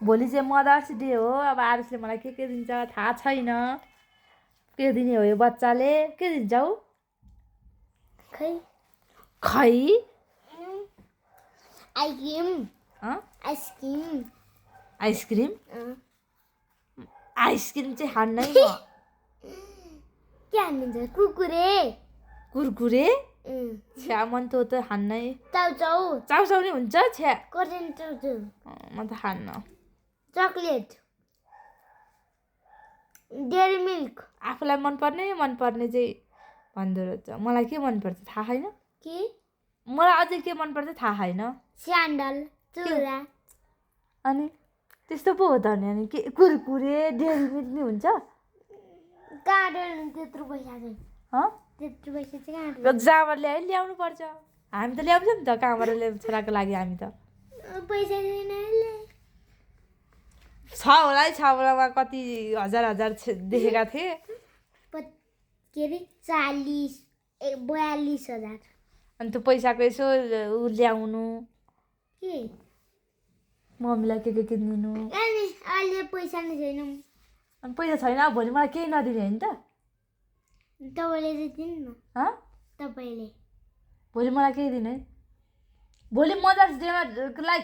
भोलि चाहिँ mothers day हो। अब आरुषले मलाई के दिन्छ थाहा छैन। के दिने हो यो बच्चाले? के दिन्छ हौ? खै खै आइसक्रिम आइसक्रिम आइसक्रिम आइसक्रिम चाहिँ खान्नै म। के हान्नुहुन्छ? कुरकुरे कुरकुरे छ्या मन त खान्नै। चाउचाउ चाउचाउ नि हुन्छ छ्या। करेन्ट चाउचाउ म त खान्न। चकलेट डेयरी मिल्क आफूलाई मनपर्ने चाहिँ भन्दो रहेछ। मलाई के मनपर्छ थाहा छैन। के मलाई अझै के मनपर्छ थाहा छैन। स्यान्डल चुरा अनि त्यस्तो पो हो त नि। अनि के कुरकुरे डेयरी मिल्क नि हुन्छ? कहाँ त्यत्रो पैसा चाहिँ त्यत्रो पैसा चाहिँ कहाँ जहाँबाट ल्याउनु पर्छ। हामी त ल्याउँछौँ नि त कहाँबाट छोराको लागि। हामी त पैसा छैन छ होला है। छवटामा कति हजार देखेका थिएँ। के अरे 42,000 अनि त्यो पैसाको यसो उ ल्याउनु के मम्मीलाई के किनिदिनु। अनि अहिले पैसा नै छैन। अनि पैसा छैन भोलि मलाई केही नदिने होइन त? तपाईँले चाहिँ दिनु न। तपाईँले भोलि मलाई केही दिने। भोलि मदर्स डेमा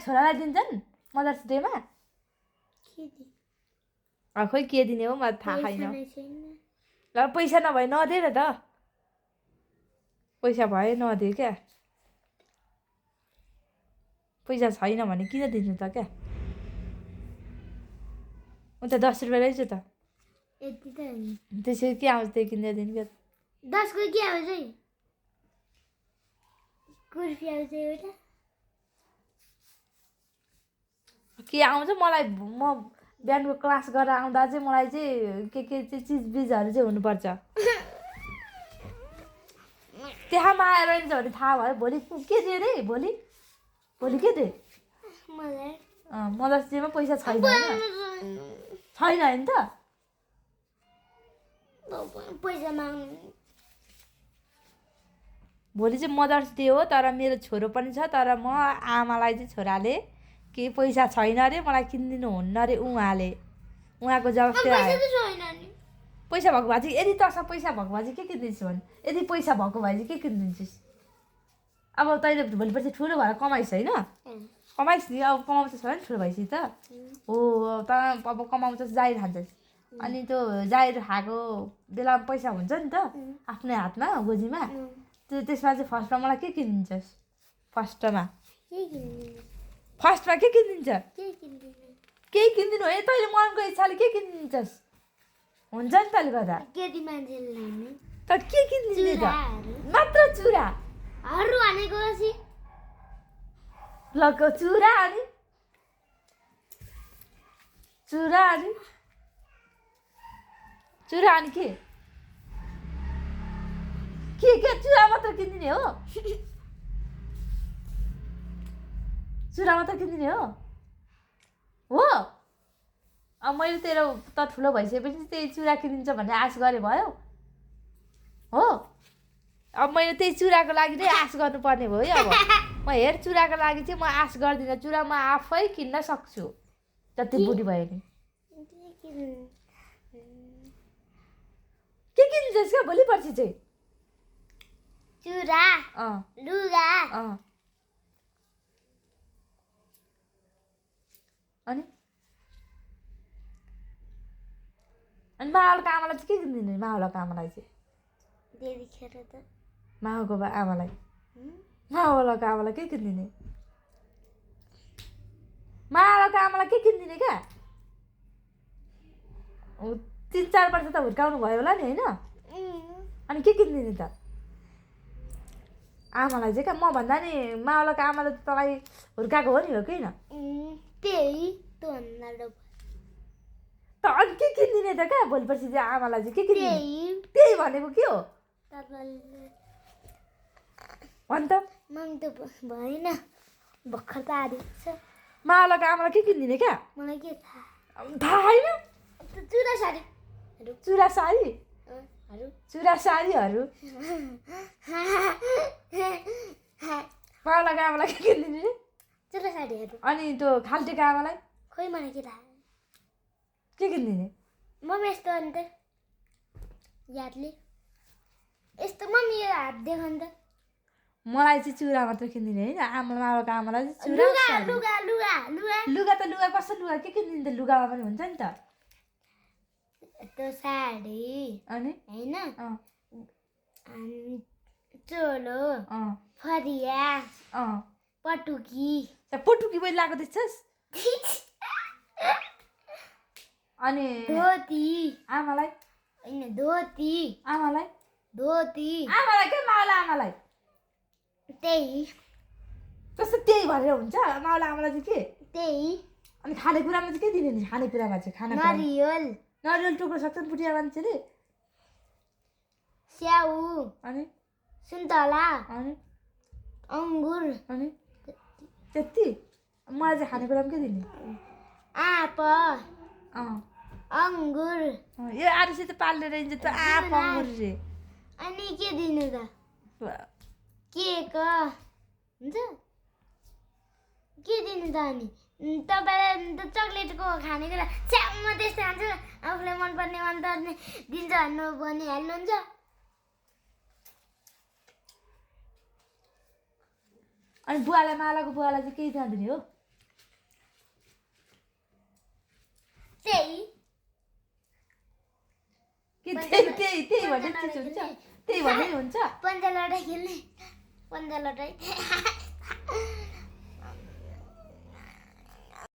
छोरालाई दिन्छन् मदर्स डेमा। खोइ के दिने हो मलाई थाहा छैन। ल पैसा नभए नदे र त। पैसा भए नदे क्या। पैसा छैन भने किन दिनु त क्या। म त 10 रुपियाँ रहेछु त। यति त त्यसरी के आउँछ त्यही किनेर दिनु क्या। 10 को के आउँछ? कुर्फी आउँछ एउटा। के आउँछ मलाई? म बिहानको क्लास गरेर आउँदा चाहिँ मलाई चाहिँ के चाहिँ चिजबिजहरू चाहिँ हुनुपर्छ। त्यहाँमा आएर रहन्छ भने थाहा भयो। भोलि के दियो रे? भोलि के दे? मलाई मदर्स डेमा पैसा छैन होइन? छैन होइन त? पैसा माग्नु। भोलि चाहिँ मदर्स डे हो तर मेरो छोरो पनि छ। तर म आमालाई चाहिँ छोराले के पैसा छैन अरे मलाई किनिदिनु हुन्न अरे। उहाँको जवाफ आयो। पैसा भएको भए चाहिँ यदि तँसँग पैसा भएको भए चाहिँ के किनिदिन्छु भने यदि पैसा भएको भए चाहिँ के किनिदिन्छस्? अब तैँले भोलि पर्सि ठुलो भएर कमाइस् होइन? कमाइस् नि। अब कमाउँछस् भने ठुलो भएपछि त हो त अब कमाउँछस् जाहिर खान्छस्। अनि त्यो जाहिर खाएको बेलामा पैसा हुन्छ नि त आफ्नै हातमा गोजीमा। त्यसमा चाहिँ फर्स्टमा मलाई के किनिदिन्छस्? फर्स्टमा के किनिदिन्छ? केही किनिदिनु है। तैँले मनको इच्छाले के किनिदिन्छस्? हुन्छ नि तैँले गर्दा केटी मान्छेले त के किनिदिने त? मात्र चुरा भनेको चुरा अनि चुरा अनि के चुरा मात्र किनिदिने हो? चुरा मात्र किनिदिने हो? अब मैले तेरो त ठुलो भइसकेपछि त्यही चुरा किनिदिन्छ भन्ने आश गरे भयो हो? अब मैले त्यही चुराको लागि नै आश गर्नुपर्ने भयो है। अब म हेर चुराको लागि चाहिँ म आश गर्दिनँ। चुरा म आफै किन्न सक्छु जति बुढी भयो नि। के किन्छस् क्या भोलि पर्सि चाहिँ? चुरा लुगा अनि मावलको आमालाई चाहिँ के किनिदिने? मावलको आमालाई चाहिँ मावलको आमालाई के किनिदिने? मावलको आमालाई के किनिदिने क्या? 3-4 वर्ष त हुर्काउनु भयो होला नि होइन? अनि के किनिदिने त आमालाई चाहिँ? क्या म भन्दा नि मावलको आमाले त तँलाई हुर्काएको हो नि हो किन? त्यही त अनि के किनिदिने त क्या भोलि पर्सि चाहिँ आमालाई चाहिँ के किनिदिने? त्यही भनेको के हो भन् त? भएन भर्खर त आदि छ। मावलको आमालाई के किनिदिने क्या? मलाई के थाहा छैन। चुरा साडी साडीहरू मावलको आमालाई के किनिदिने? चुरा साडीहरू। अनि त्यो खाल्टेको आमालाई खोइ मलाई के थाहा के किनिदिने मम्मी यस्तो अन्त यादले यस्तो मम्मी यो हात देख अन्त मलाई चाहिँ चुरा मात्र किनिदिने होइन बाबाको आमालाई चाहिँ चुरा लुगा साडी। लुगा लुगा लुगा लुगा त लुगा कस्तो लुगा के किनिदिन्छ लुगामा पनि हुन्छ नि त त्यो साडी अनि होइन अँ अनि चोलो अँ फरिया अँ पटुकी पटुकी पनि लगाएको देख्छस् अनि धोती आमालाई होइन धोती आमालाई धोती आमालाई के मावला आमालाई त्यही कस्तो त्यही भनेर हुन्छ मावला आमालाई चाहिँ के त्यही अनि खानेकुरामा चाहिँ के दिने नि खानेकुरामा चाहिँ खाना नरिवल नरिवल टोक्न सक्छ नि बुढिया मान्छेले स्याउ अनि सुन्तला अनि अङ्गुर अनि त्यति मलाई चाहिँ खानेकुरामा के दिने आँप अँ अङ्गुर यो आरुसित पाल्ने रहेछ त आँप अङ्गुर रे अनि के दिनु त केक हुन्छ के दिनु त अनि तपाईँलाई त चक्लेटको खानेकुरा स्याउ म त्यस्तो खान्छु आफूलाई मनपर्ने दिन्छ भन्नु भनिहाल्नुहुन्छ अनि बुवालाई मालाको बुवालाई चाहिँ केही जाँदैन हो त्यही कि त्यही त्यही त्यही भने चिज हुन्छ त्यही भने हुन्छ पन्जा लडाइ खेल्ने पन्जा लडाइ